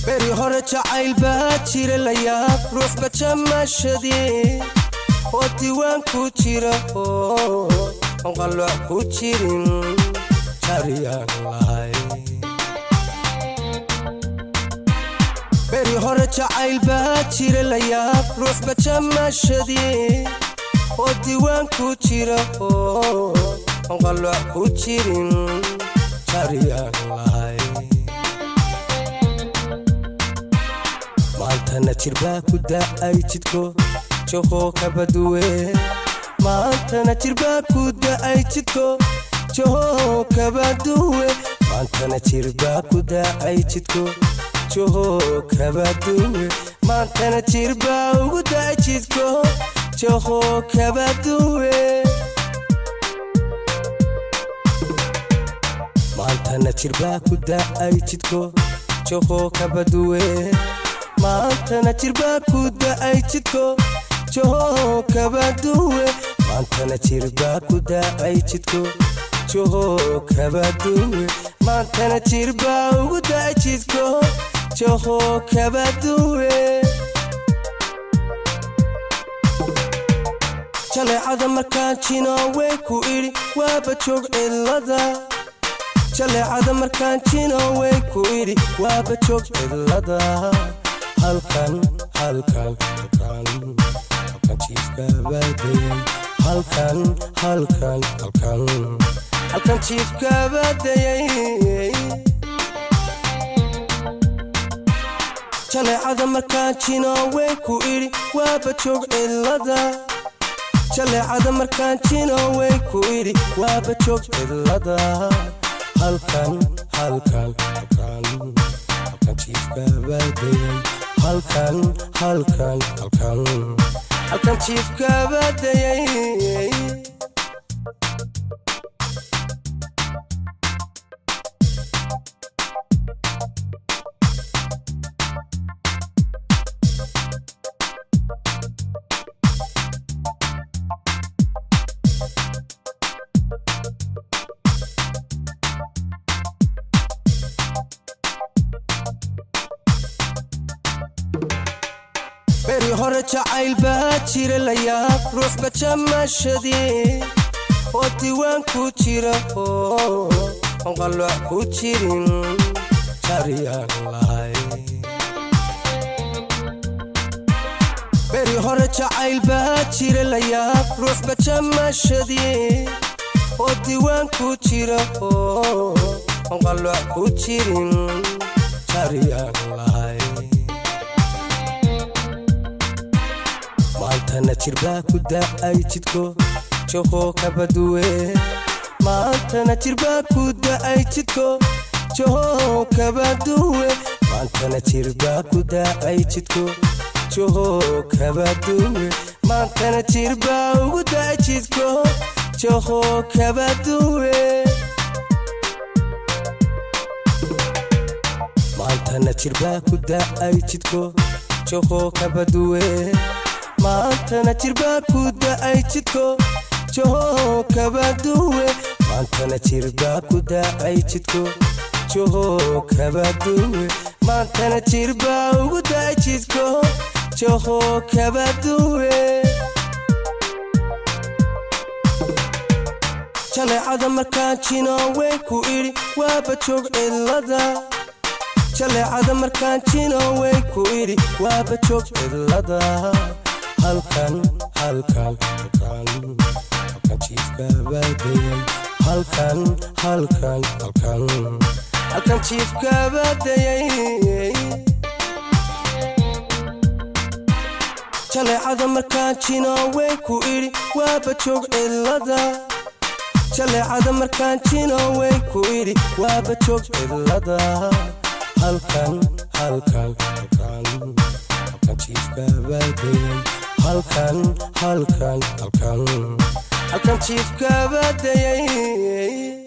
beri hore jacayl baa jira la yaab ruux bajamashadii oo diiwaan ku jira oo qalooc ku jirin jariyaan lahay beri hore jacayl baa jira la yaab ruux bajamashadii oo diiwaan ku jira oo qalooc ku jirin jariyaan lahay maantana jirbaa ku da'ay jidko joho kabaduwe maantana jirbaa ku da'ay jidko joho kabaduwe maantana jirbaa ku da'ay jidko joho kabaduwe maantana jirbaa ugu da'ay jidko joho kabaduwe maantana jirbaa ku da'ay jidko joho kabaduwe maantana jirbaa ku da'ay jidko joho kabaduwe maantana jirbaa ku da'ay jidko joho kabaduwe maantana jirbaa ugu da'ay jidko joho kabaduwe jaleecada markaan jino way ku idhi waaba joog cilada jaleecada markaan jino way ku idhi waaba joog cilada halkan jiifka baadayay halkan jiifka baadayay jaleecada markaan jino way ku idhi waaba joog cilada jaleecada markaan jino way ku idhi waaba joog cilada halkan jiifka baadayay halkan jiifka baadayay beri hore jacayl baa jira la yaab ruux bajamashadii oo diiwaan ku jira oo qalooc ku jirin jariyaan lahay beri hore jacayl baa jira la yaab ruux bajamashadii oo diiwaan ku jira oo qalooc ku jirin jariyaan lahay maantana jirbaa ku da'ay jidko joho kabaduwe maantana jirbaa ku da'ay jidko joho kabaduwe maantana jirbaa ku da'ay jidko joho kabaduwe maantana jirbaa ugu da'ay jidko joho kabaduwe maantana jirbaa ku da'ay jidko joho kabaduwe maantana jirbaa ku da'ay jidko joho kabaduwe maantana jirbaa ku da'ay jidko joho kabaduwe maantana jirbaa ugu da'ay jidko joho kabaduwe jaleecada markaan jino way ku idhi waaba joog cilada jaleecada markaan jino way ku idhi waaba joog cilada halkan jiifka baadayay halkan jiifka baadayay jaleecada markaan jino way ku idhi waaba joog cilada jaleecada markaan jino way ku idhi waaba joog cilada halkan jiifka baadayay halkan jiifka baadayay